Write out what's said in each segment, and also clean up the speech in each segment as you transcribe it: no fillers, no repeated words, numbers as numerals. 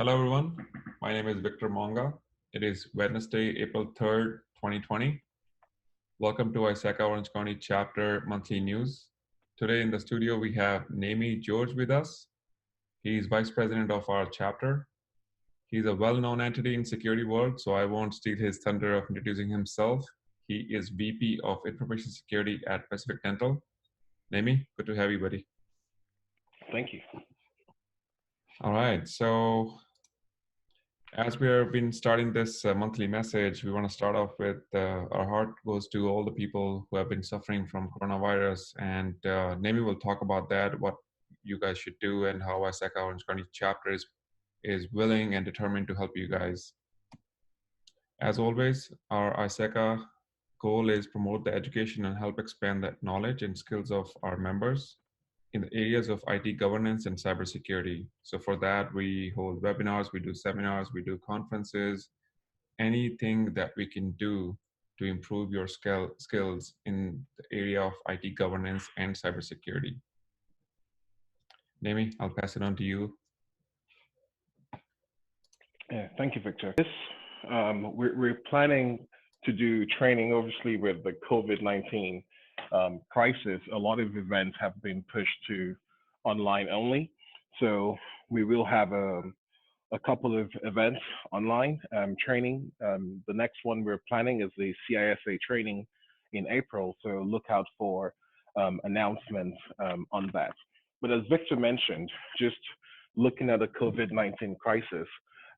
Hello, everyone. My name is Victor Monga. It is Wednesday, April 3rd, 2020. Welcome to ISACA Orange County Chapter Monthly News. Today in the studio, we have Nemi George with us. He's Vice President of our chapter. He's a well-known entity in security world, so I won't steal his thunder of introducing himself. He is VP of Information Security at Pacific Dental. Nemi, good to have you, buddy. Thank you. All right, so as we have been starting this monthly message, we want to start off with our heart goes to all the people who have been suffering from coronavirus. And Nemi will talk about that, what you guys should do, and how ISACA Orange County chapter is willing and determined to help you guys. As always, our ISACA goal is promote the education and help expand the knowledge and skills of our members in the areas of IT governance and cybersecurity. So for that, we hold webinars, we do seminars, we do conferences, anything that we can do to improve your skills in the area of IT governance and cybersecurity. Nemi, I'll pass it on to you. Yeah, thank you, Victor. We're planning to do training, obviously, with the COVID-19 crisis. A lot of events have been pushed to online only. So we will have a couple of events online training. The next one we're planning is the CISA training in April. So look out for announcements on that. But as Victor mentioned, just looking at the COVID-19 crisis,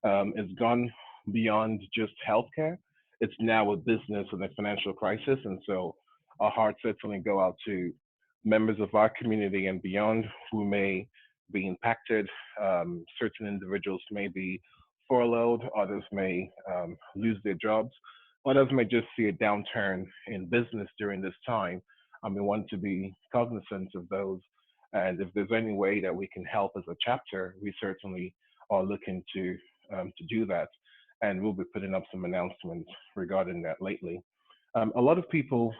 it's gone beyond just healthcare. It's now a business and a financial crisis. And so our hearts certainly go out to members of our community and beyond who may be impacted. Certain individuals may be furloughed, others may lose their jobs, others may just see a downturn in business during this time. And we want to be cognizant of those. And if there's any way that we can help as a chapter, we certainly are looking to do that. And we'll be putting up some announcements regarding that lately. A lot of people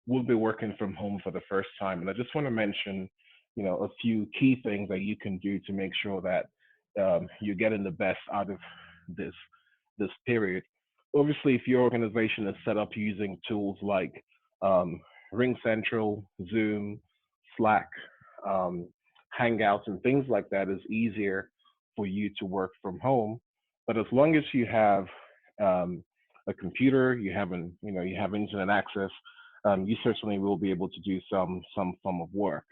will be working from home for the first time. And I just want to mention, a few key things that you can do to make sure that you're getting the best out of this period. Obviously, if your organization is set up using tools like Ring Central, Zoom, Slack, Hangouts, and things like that, is easier for you to work from home. But as long as you have a computer, you have internet access, you certainly will be able to do some form of work.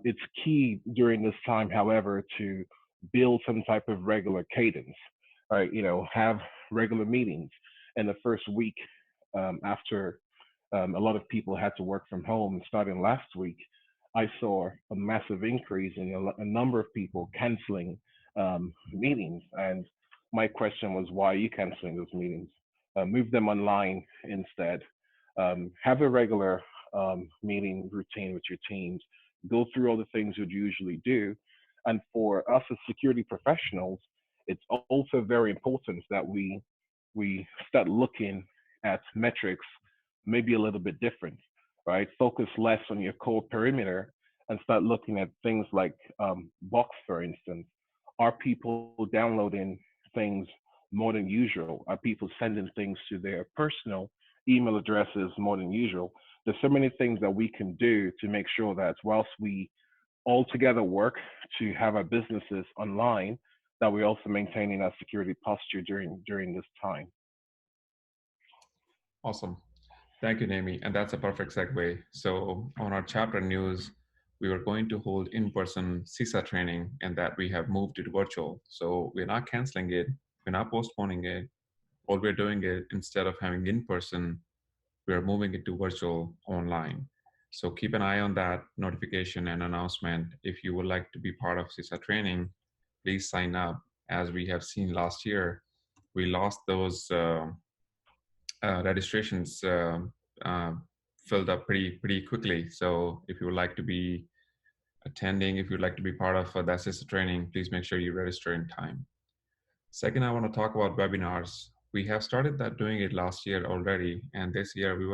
It's key during this time, however, to build some type of regular cadence, right? Have regular meetings. In the first week after a lot of people had to work from home, starting last week, I saw a massive increase in a number of people canceling meetings. And my question was, why are you canceling those meetings? Move them online instead. Have a regular meeting routine with your teams. Go through all the things you'd usually do. And for us as security professionals, it's also very important that we start looking at metrics maybe a little bit different, right? Focus less on your core perimeter and start looking at things like box, for instance. Are people downloading things more than usual? Are people sending things to their personal email addresses more than usual? There's so many things that we can do to make sure that whilst we all together work to have our businesses online, that we're also maintaining our security posture during this time. Awesome. Thank you, Nemi. And that's a perfect segue. So on our chapter news, we were going to hold in-person CISA training, and that we have moved it virtual. So we're not canceling it. We're not postponing it. All we're doing is, instead of having in-person, we're moving it to virtual online. So keep an eye on that notification and announcement. If you would like to be part of CISA training, please sign up. As we have seen last year, we lost those registrations filled up pretty quickly. So if you would like to be attending, if you'd like to be part of that CISA training, please make sure you register in time. Second, I want to talk about webinars. We have started doing it last year already, and this year we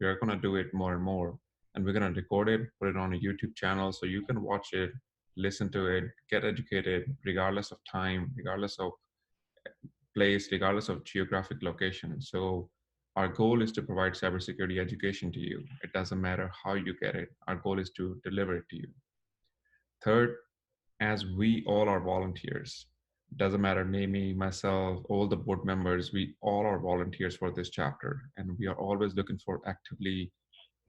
are going to do it more and more. And we're going to record it, put it on a YouTube channel so you can watch it listen to it, get educated, regardless of time, regardless of place, regardless of geographic location. So our goal is to provide cybersecurity education to you. It doesn't matter how you get it. Our goal is to deliver it to you. Third, as we all are volunteers, doesn't matter, Nemi, myself, all the board members, we all are volunteers for this chapter. And we are always looking for actively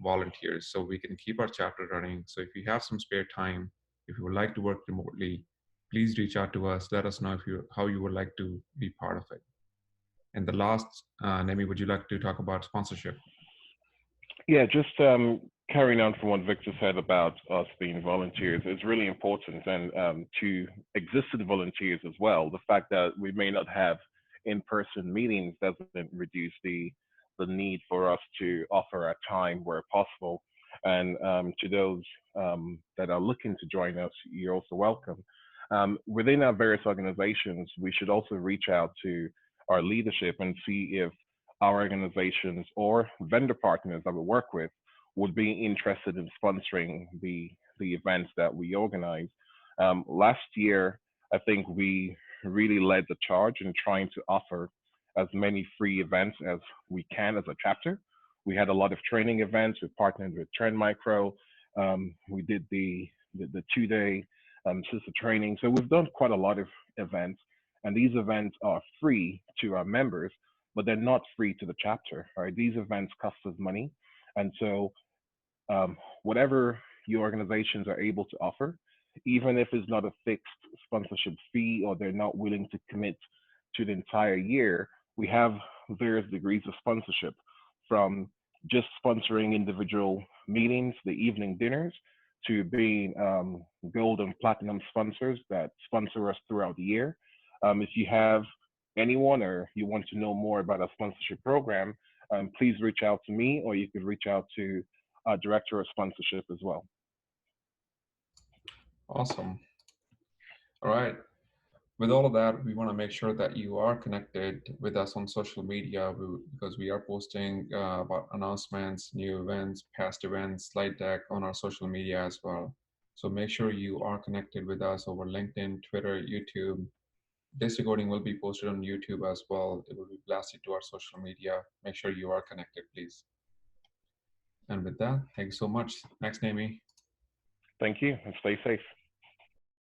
volunteers so we can keep our chapter running. So if you have some spare time, if you would like to work remotely, please reach out to us. Let us know if you how you would like to be part of it. And the last, Nemi, would you like to talk about sponsorship? Yeah, just carrying on from what Victor said about us being volunteers is really important, and to existing volunteers as well. The fact that we may not have in-person meetings doesn't reduce the need for us to offer our time where possible. And to those that are looking to join us, you're also welcome. Within our various organizations, we should also reach out to our leadership and see if our organizations or vendor partners that we work with would be interested in sponsoring the events that we organize. Last year, I think we really led the charge in trying to offer as many free events as we can as a chapter. We had a lot of training events. We partnered with Trend Micro. We did the 2 day sister training. So we've done quite a lot of events, and these events are free to our members, but they're not free to the chapter. Right? These events cost us money, and so whatever your organizations are able to offer, even if it's not a fixed sponsorship fee or they're not willing to commit to the entire year, we have various degrees of sponsorship, from just sponsoring individual meetings, the evening dinners, to being gold and platinum sponsors that sponsor us throughout the year. If you have anyone or you want to know more about our sponsorship program, please reach out to me, or you could reach out to our director of sponsorship as well. Awesome. All right. With all of that, we want to make sure that you are connected with us on social media because we are posting about announcements, new events, past events, slide deck on our social media as well. So make sure you are connected with us over LinkedIn, Twitter, YouTube. This recording will be posted on YouTube as well. It will be blasted to our social media. Make sure you are connected, please. And with that, thank you so much. Thanks, Nemi. Thank you, and stay safe.